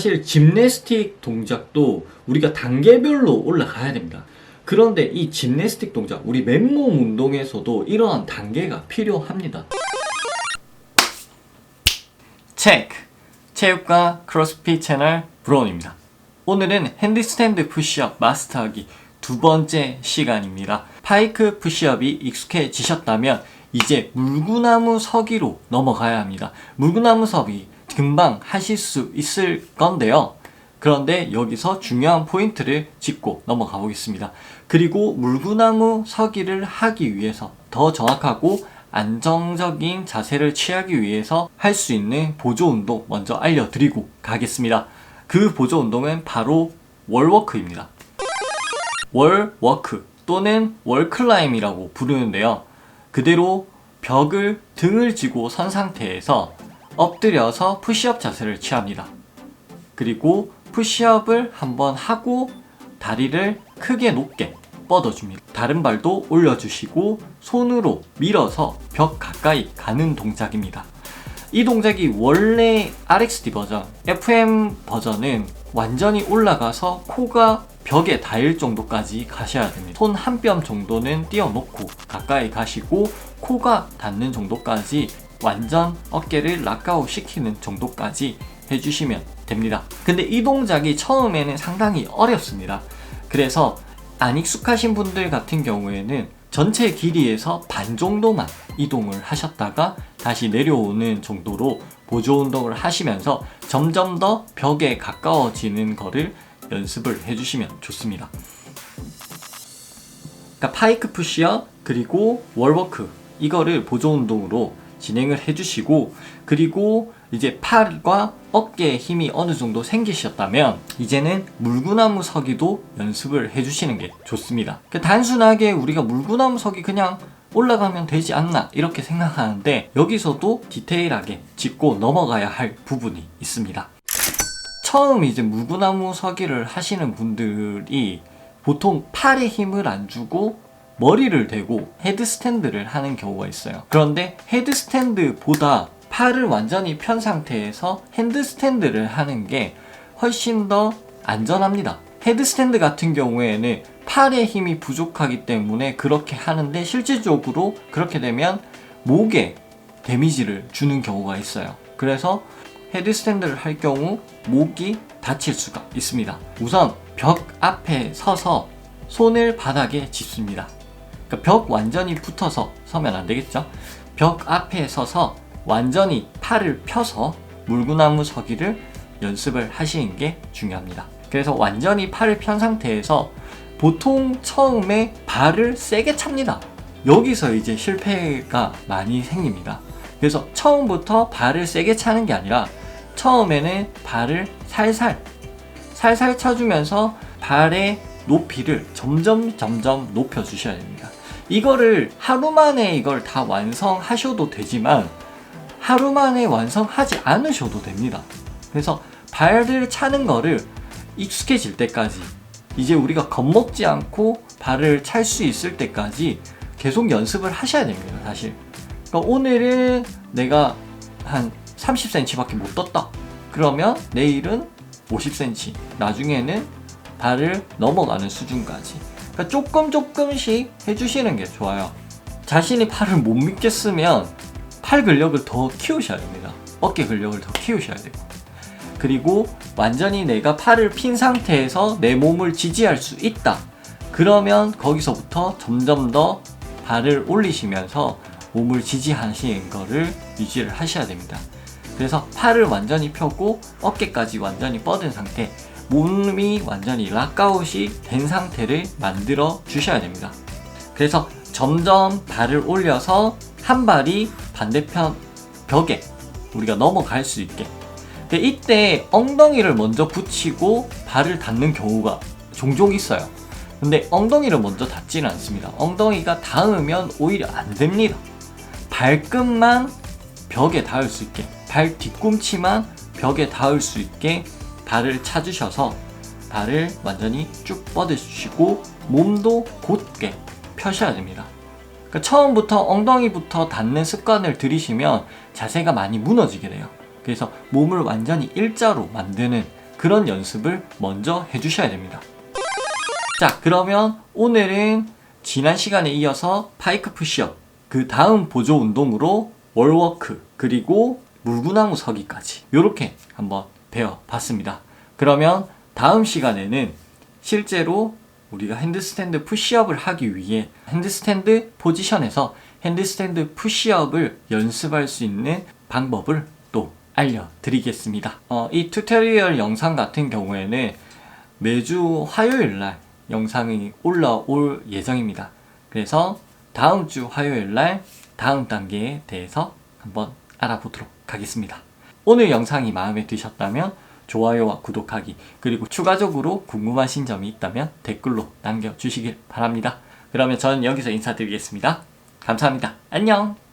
사실 짐내스틱 동작도 우리가 단계별로 올라가야 됩니다. 그런데 이 짐내스틱 동작, 우리 맨몸 운동에서도 이러한 단계가 필요합니다. 체크! 체육과 크로스핏 채널 브로운입니다. 오늘은 핸드스탠드 푸시업 마스터하기 두 번째 시간입니다. 파이크 푸시업이 익숙해지셨다면 이제 물구나무 서기로 넘어가야 합니다. 물구나무 서기 금방 하실 수 있을 건데요. 그런데 여기서 중요한 포인트를 짚고 넘어가 보겠습니다. 그리고 물구나무 서기를 하기 위해서 더 정확하고 안정적인 자세를 취하기 위해서 할 수 있는 보조 운동 먼저 알려드리고 가겠습니다. 그 보조 운동은 바로 월워크입니다. 월워크 또는 월클라임이라고 부르는데요. 그대로 벽을 등을 쥐고 선 상태에서 엎드려서 푸시업 자세를 취합니다. 그리고 푸시업을 한번 하고 다리를 크게 높게 뻗어줍니다. 다른 발도 올려주시고 손으로 밀어서 벽 가까이 가는 동작입니다. 이 동작이 원래 RXD 버전, FM 버전은 완전히 올라가서 코가 벽에 닿을 정도까지 가셔야 됩니다. 손 한 뼘 정도는 띄워놓고 가까이 가시고 코가 닿는 정도까지 완전 어깨를 락아웃 시키는 정도까지 해주시면 됩니다. 근데 이 동작이 처음에는 상당히 어렵습니다. 그래서 안 익숙하신 분들 같은 경우에는 전체 길이에서 반 정도만 이동을 하셨다가 다시 내려오는 정도로 보조 운동을 하시면서 점점 더 벽에 가까워지는 거를 연습을 해주시면 좋습니다. 그러니까 파이크 푸시업 그리고 월워크 이거를 보조 운동으로 진행을 해주시고, 그리고 이제 팔과 어깨에 힘이 어느 정도 생기셨다면 이제는 물구나무 서기도 연습을 해주시는 게 좋습니다. 단순하게 우리가 물구나무 서기 그냥 올라가면 되지 않나 이렇게 생각하는데 여기서도 디테일하게 짚고 넘어가야 할 부분이 있습니다. 처음 이제 물구나무 서기를 하시는 분들이 보통 팔에 힘을 안 주고 머리를 대고 헤드스탠드를 하는 경우가 있어요. 그런데 헤드스탠드보다 팔을 완전히 편 상태에서 핸드스탠드를 하는 게 훨씬 더 안전합니다. 헤드스탠드 같은 경우에는 팔에 힘이 부족하기 때문에 그렇게 하는데 실질적으로 그렇게 되면 목에 데미지를 주는 경우가 있어요. 그래서 헤드스탠드를 할 경우 목이 다칠 수가 있습니다. 우선 벽 앞에 서서 손을 바닥에 짚습니다. 그러니까 벽 완전히 붙어서 서면 안 되겠죠? 벽 앞에 서서 완전히 팔을 펴서 물구나무 서기를 연습을 하시는 게 중요합니다. 그래서 완전히 팔을 편 상태에서 보통 처음에 발을 세게 찹니다. 여기서 이제 실패가 많이 생깁니다. 그래서 처음부터 발을 세게 차는 게 아니라 처음에는 발을 살살 쳐주면서 발의 높이를 점점 높여주셔야 됩니다. 이거를 하루 만에 이걸 다 완성하셔도 되지만 하루 만에 완성하지 않으셔도 됩니다. 그래서 발을 차는 거를 익숙해질 때까지, 이제 우리가 겁먹지 않고 발을 찰 수 있을 때까지 계속 연습을 하셔야 됩니다. 사실 그러니까 오늘은 내가 한 30cm밖에 못 떴다 그러면 내일은 50cm, 나중에는 발을 넘어가는 수준까지, 그러니까 조금씩 해주시는 게 좋아요. 자신이 팔을 못 믿겠으면 팔 근력을 더 키우셔야 됩니다. 어깨 근력을 더 키우셔야 되고, 그리고 완전히 내가 팔을 핀 상태에서 내 몸을 지지할 수 있다 그러면 거기서부터 점점 더 발을 올리시면서 몸을 지지하시는 거를 유지를 하셔야 됩니다. 그래서 팔을 완전히 펴고 어깨까지 완전히 뻗은 상태, 몸이 완전히 락아웃이 된 상태를 만들어 주셔야 됩니다. 그래서 점점 발을 올려서 한 발이 반대편 벽에 우리가 넘어갈 수 있게. 근데 이때 엉덩이를 먼저 붙이고 발을 닿는 경우가 종종 있어요. 근데 엉덩이를 먼저 닿지는 않습니다. 엉덩이가 닿으면 오히려 안 됩니다. 발끝만 벽에 닿을 수 있게, 발 뒤꿈치만 벽에 닿을 수 있게 발을 차주셔서 발을 완전히 쭉 뻗어주시고 몸도 곧게 펴셔야 됩니다. 그러니까 처음부터 엉덩이부터 닿는 습관을 들이시면 자세가 많이 무너지게 돼요. 그래서 몸을 완전히 일자로 만드는 그런 연습을 먼저 해주셔야 됩니다. 자, 그러면 오늘은 지난 시간에 이어서 파이크 푸시업, 그 다음 보조 운동으로 월워크, 그리고 물구나무 서기까지 이렇게 한번 배워봤습니다. 그러면 다음 시간에는 실제로 우리가 핸드스탠드 푸시업을 하기 위해 핸드스탠드 포지션에서 핸드스탠드 푸시업을 연습할 수 있는 방법을 또 알려드리겠습니다. 이 튜토리얼 영상 같은 경우에는 매주 화요일날 영상이 올라올 예정입니다. 그래서 다음 주 화요일날 다음 단계에 대해서 한번 알아보도록 하겠습니다. 오늘 영상이 마음에 드셨다면 좋아요와 구독하기, 그리고 추가적으로 궁금하신 점이 있다면 댓글로 남겨주시길 바랍니다. 그러면 저는 여기서 인사드리겠습니다. 감사합니다. 안녕!